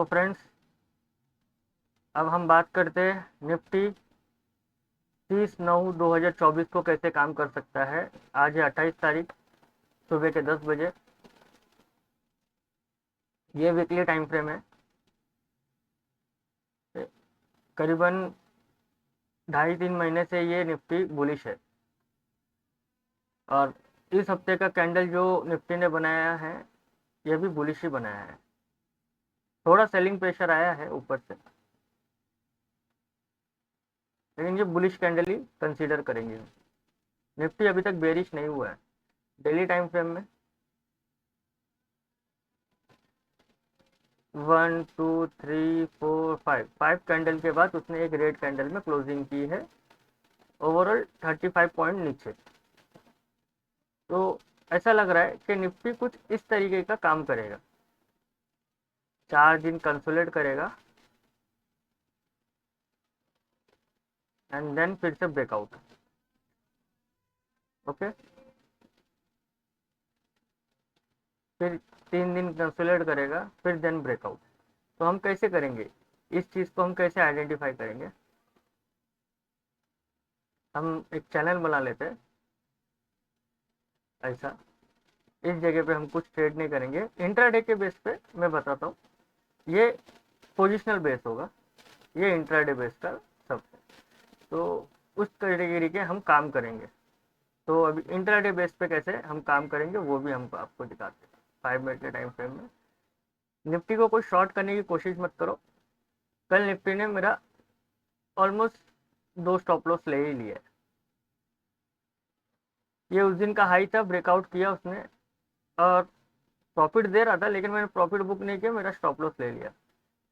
तो फ्रेंड्स, अब हम बात करते हैं निफ्टी 30/9/2024 को कैसे काम कर सकता है। आज है 28 तारीख, सुबह के 10 बजे। ये वीकली टाइम फ्रेम है। करीबन 2.5-3 महीने से ये निफ्टी बुलिश है और इस हफ्ते का कैंडल जो निफ्टी ने बनाया है ये भी बुलिश ही बनाया है। थोड़ा सेलिंग प्रेशर आया है ऊपर से, लेकिन ये बुलिश कैंडल ही कंसीडर करेंगे। निफ्टी अभी तक बेरिश नहीं हुआ है। डेली टाइम फ्रेम में 1 2 3 4 5 कैंडल के बाद उसने एक रेड कैंडल में क्लोजिंग की है, ओवरऑल 35 पॉइंट नीचे। तो ऐसा लग रहा है कि निफ्टी कुछ इस तरीके का काम करेगा, 4 दिन कंसोलिडेट करेगा एंड देन फिर से ब्रेकआउट। ओके, फिर 3 दिन कंसोलिडेट करेगा, फिर देन ब्रेकआउट। तो हम कैसे करेंगे इस चीज़ को, हम कैसे आइडेंटिफाई करेंगे? हम एक चैनल बना लेते हैं ऐसा। इस जगह पे हम कुछ ट्रेड नहीं करेंगे, इंट्राडे के बेस पे मैं बताता हूँ। ये पोजिशनल बेस होगा, ये इंट्राडे बेस का सब। तो उस कैटेगरी के हम काम करेंगे। तो अभी इंट्राडे बेस पे कैसे हम काम करेंगे वो भी हम आपको दिखाते हैं 5 मिनट के टाइम फ्रेम में। निफ्टी को कोई शॉर्ट करने की कोशिश मत करो। कल निफ्टी ने मेरा ऑलमोस्ट 2 स्टॉप लॉस ले ही लिया है। ये उस दिन का हाई था, ब्रेकआउट किया उसने और प्रॉफिट दे रहा था, लेकिन मैंने प्रॉफिट बुक नहीं किया, मेरा स्टॉप लॉस ले लिया।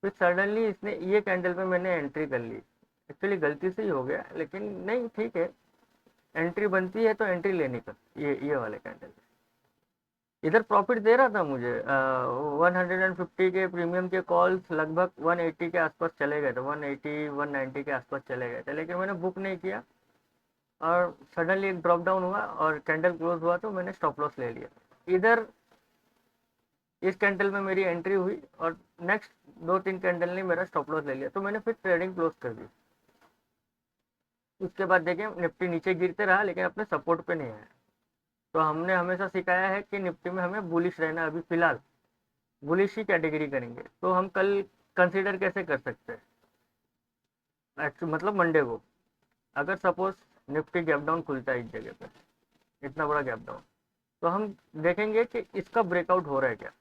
फिर सडनली इसने ये कैंडल पे मैंने एंट्री कर ली। एक्चुअली गलती से ही हो गया, लेकिन नहीं, ठीक है, एंट्री बनती है तो एंट्री लेनी कर। ये वाले कैंडल इधर प्रॉफिट दे रहा था मुझे। 150 के प्रीमियम के कॉल्स लगभग 180 के आसपास चले गए थे, 180-190 के आसपास चले गए थे, लेकिन मैंने बुक नहीं किया और सडनली एक ड्रॉप डाउन हुआ और कैंडल क्लोज हुआ तो मैंने स्टॉप लॉस ले लिया। इधर इस कैंडल में मेरी एंट्री हुई और नेक्स्ट 2-3 कैंडल ने मेरा स्टॉप लॉस ले लिया, तो मैंने फिर ट्रेडिंग क्लोज कर दी। उसके बाद देखें निफ्टी नीचे गिरते रहा लेकिन अपने सपोर्ट पे नहीं आया। तो हमने हमेशा सिखाया है कि निफ्टी में हमें बुलिश रहना। अभी फिलहाल बुलिश ही कैटेगरी करेंगे। तो हम कल कंसीडर कैसे कर सकते हैं? एक्चुअली मतलब मंडे को अगर सपोज निफ्टी गैप डाउन खुलता है इस जगह पे, इतना बड़ा गैप डाउन, तो हम देखेंगे कि इसका ब्रेकआउट हो रहा है क्या,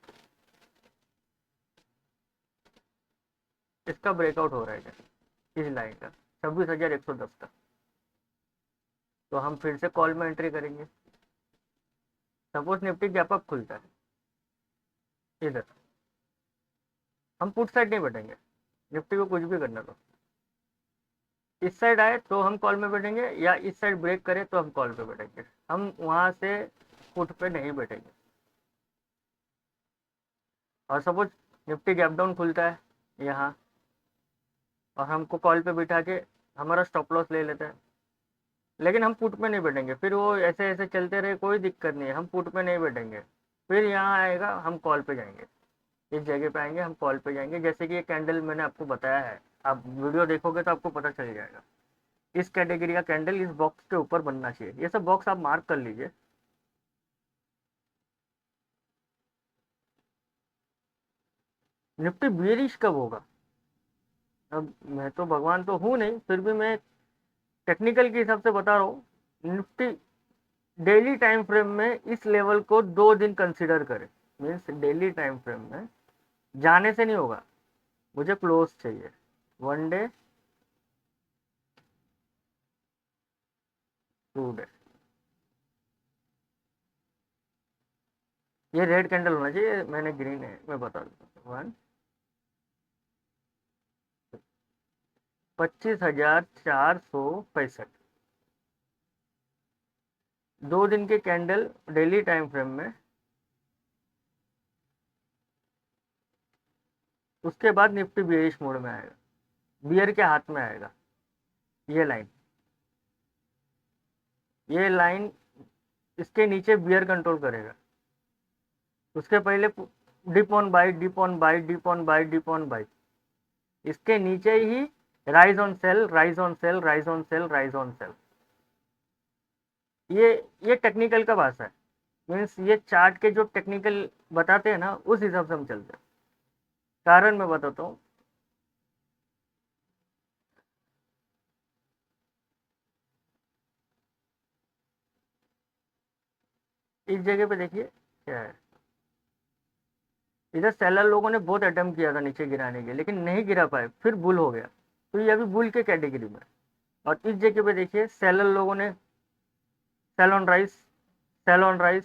इसका ब्रेकआउट हो रहा है क्या इस लाइन का, 26,110 का। तो हम फिर से कॉल में एंट्री करेंगे। सपोज निफ्टी गैप अप खुलता है इधर, हम पुट साइड नहीं बैठेंगे, निफ्टी को कुछ भी करना। तो इस साइड आए तो हम कॉल में बैठेंगे, या इस साइड ब्रेक करे तो हम कॉल पे बैठेंगे। हम वहां से पुट पे नहीं बैठेंगे। और सपोज निफ्टी गैप डाउन खुलता है यहाँ और हमको कॉल पे बिठा के हमारा स्टॉप लॉस ले लेते हैं, लेकिन हम पुट पे नहीं बैठेंगे। फिर वो ऐसे ऐसे चलते रहे, कोई दिक्कत नहीं है, हम पुट पे नहीं बैठेंगे। फिर यहाँ आएगा हम कॉल पे जाएंगे, इस जगह पे आएंगे हम कॉल पे जाएंगे। जैसे कि ये कैंडल मैंने आपको बताया है, आप वीडियो देखोगे तो आपको पता चल जाएगा। इस कैटेगरी का कैंडल इस बॉक्स के ऊपर बनना चाहिए। ये सब बॉक्स आप मार्क कर लीजिए। निफ्टी बेरिश कब होगा? अब मैं तो भगवान तो हूँ नहीं, फिर भी मैं टेक्निकल के हिसाब से बता रहा हूँ। निफ्टी डेली टाइम फ्रेम में इस लेवल को 2 दिन कंसिडर करें। मीन्स डेली टाइम फ्रेम में जाने से नहीं होगा, मुझे क्लोज चाहिए। 1 डे, 2 डे, ये रेड कैंडल होना चाहिए, मैंने ग्रीन है, मैं बता दूँ। 25,465, 2 दिन के कैंडल डेली टाइम फ्रेम में। उसके बाद निफ्टी बियरिश मोड में आएगा, बियर के हाथ में आएगा। ये लाइन, ये लाइन इसके नीचे बियर कंट्रोल करेगा। उसके पहले dip on buy, dip on buy, dip on buy, dip on buy. इसके नीचे ही rise on sell, rise on sell, rise on sell, rise on sell. ये ये टेक्निकल का भाषा है। मीन्स ये चार्ट के जो टेक्निकल बताते हैं ना, उस हिसाब से हम चलते हैं। कारण मैं बताता हूँ। इस जगह पे देखिए क्या है, इधर सेलर लोगों ने बहुत अटेम्प्ट किया था नीचे गिराने के, लेकिन नहीं गिरा पाए, फिर बुल हो गया। तो ये अभी बुल के कैटेगरी में। और इस जगह पे देखिए सेलर लोगों ने sell on rise, sell on rise,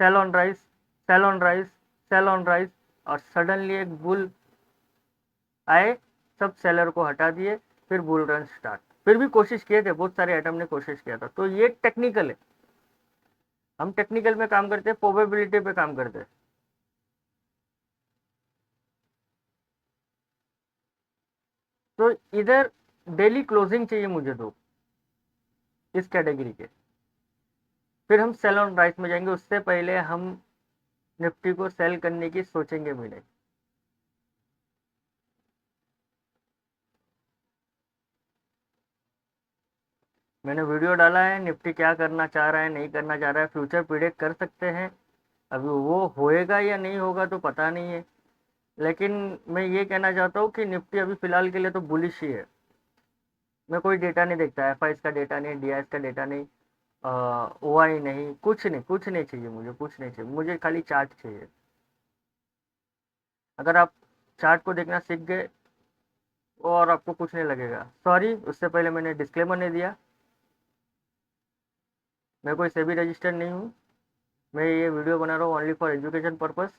sell on rise, sell on rise, sell on rise, और सडनली एक बुल आए, सब सेलर को हटा दिए, फिर बुल रन स्टार्ट। फिर भी कोशिश किए थे, बहुत सारे आइटम ने कोशिश किया था। तो ये टेक्निकल है। हम टेक्निकल में काम करते हैं, प्रोबेबिलिटी पे काम करते हैं। तो इधर डेली क्लोजिंग चाहिए मुझे दो इस कैटेगरी के, फिर हम सेल ऑन राइस में जाएंगे। उससे पहले हम निफ्टी को सेल करने की सोचेंगे भी नहीं। मैंने वीडियो डाला है, निफ्टी क्या करना चाह रहा है, नहीं करना चाह रहा है, फ्यूचर प्रिडिक्ट कर सकते हैं। अभी वो होएगा या नहीं होगा तो पता नहीं है, लेकिन मैं ये कहना चाहता हूँ कि निफ्टी अभी फिलहाल के लिए तो बुलिश ही है। मैं कोई डेटा नहीं देखता, एफ का डेटा नहीं, डी का डेटा नहीं, ओ आई नहीं, कुछ नहीं, कुछ नहीं चाहिए मुझे, कुछ नहीं चाहिए मुझे, खाली चार्ट चाहिए। अगर आप चार्ट को देखना सीख गए और आपको कुछ नहीं लगेगा। सॉरी, उससे पहले मैंने डिस्क्लेमर नहीं दिया, मैं कोई सेबी रजिस्टर्ड नहीं हूँ। मैं ये वीडियो बना रहा हूँ ओनली फॉर एजुकेशन पर्पस।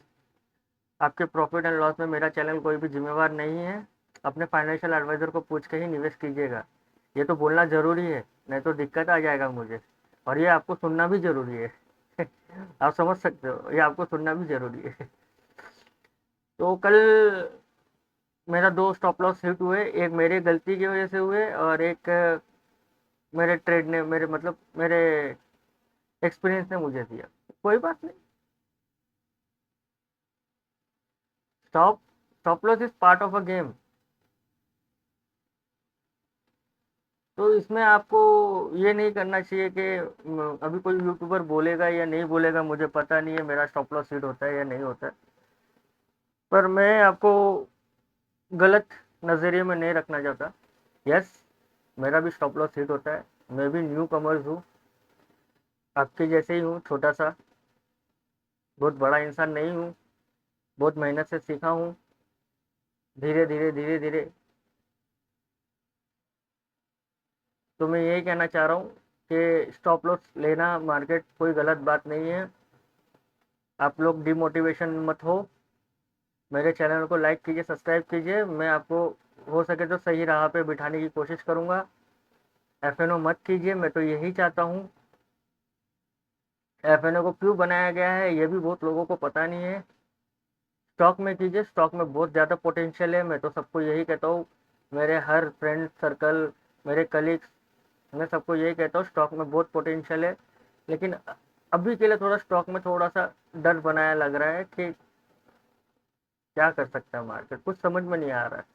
आपके प्रॉफिट एंड लॉस में मेरा चैनल कोई भी जिम्मेवार नहीं है। अपने फाइनेंशियल एडवाइज़र को पूछ के ही निवेश कीजिएगा। ये तो बोलना ज़रूरी है, नहीं तो दिक्कत आ जाएगा मुझे। और ये आपको सुनना भी ज़रूरी है। आप समझ सकते हो, ये आपको सुनना भी ज़रूरी है। तो कल मेरा दो स्टॉप लॉस हिट हुए, एक मेरे गलती की वजह से हुए, और एक मेरे ट्रेड ने, मेरे मतलब मेरे एक्सपीरियंस ने मुझे दिया। कोई बात नहीं, stop stop loss is part of a game. तो इसमें आपको ये नहीं करना चाहिए कि अभी कोई यूट्यूबर बोलेगा या नहीं बोलेगा, मुझे पता नहीं है मेरा स्टॉप लॉस हिट होता है या नहीं होता है। पर मैं आपको गलत नज़रिए में नहीं रखना चाहता। यस, मेरा भी स्टॉप लॉस हिट होता है। मैं भी न्यू कमर्स हूँ, आपके जैसे ही हूँ, छोटा सा, बहुत बड़ा इंसान नहीं हूँ। बहुत मेहनत से सीखा हूँ, धीरे धीरे धीरे धीरे। तो मैं यही कहना चाह रहा हूँ कि स्टॉप लॉस लेना मार्केट कोई गलत बात नहीं है। आप लोग डिमोटिवेशन मत हो। मेरे चैनल को लाइक कीजिए, सब्सक्राइब कीजिए। मैं आपको हो सके तो सही राह पे बिठाने की कोशिश करूँगा। एफ मत कीजिए, मैं तो यही चाहता हूँ। एफ को क्यों बनाया गया है ये भी बहुत लोगों को पता नहीं है। स्टॉक में कीजिए, स्टॉक में बहुत ज़्यादा पोटेंशियल है। मैं तो सबको यही कहता हूँ, मेरे हर फ्रेंड सर्कल, मेरे कलीग्स, मैं सबको यही कहता हूँ स्टॉक में बहुत पोटेंशियल है। लेकिन अभी के लिए थोड़ा स्टॉक में थोड़ा सा डर बनाया लग रहा है कि क्या कर सकता है मार्केट, कुछ समझ में नहीं आ रहा है।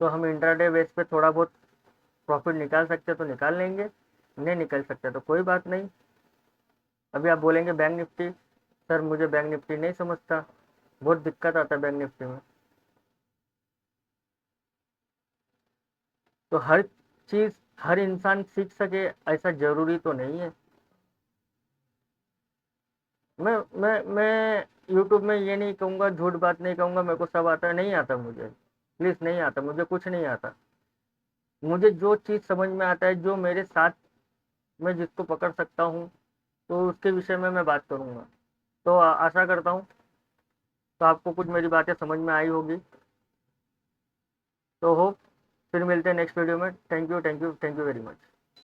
तो हम इंट्राडे बेस पे थोड़ा बहुत प्रॉफिट निकाल सकते तो निकाल लेंगे, नहीं निकल सकते तो कोई बात नहीं। अभी आप बोलेंगे बैंक निफ्टी, सर मुझे बैंक निफ्टी नहीं समझता, बहुत दिक्कत आता है बैंक निफ्टी में। तो हर चीज़ हर इंसान सीख सके ऐसा ज़रूरी तो नहीं है। मैं यूट्यूब में ये नहीं कहूँगा, झूठ बात नहीं कहूँगा मेरे को सब आता है, नहीं आता मुझे, प्लीज़, नहीं आता मुझे, कुछ नहीं आता। मुझे जो चीज़ समझ में आता है, जो मेरे साथ मैं जिसको पकड़ सकता हूँ, तो उसके विषय में मैं बात करूँगा। तो आशा करता हूँ तो आपको कुछ मेरी बातें समझ में आई होगी। तो हो, फिर मिलते हैं नेक्स्ट वीडियो में। Thank you, thank you, thank you very much.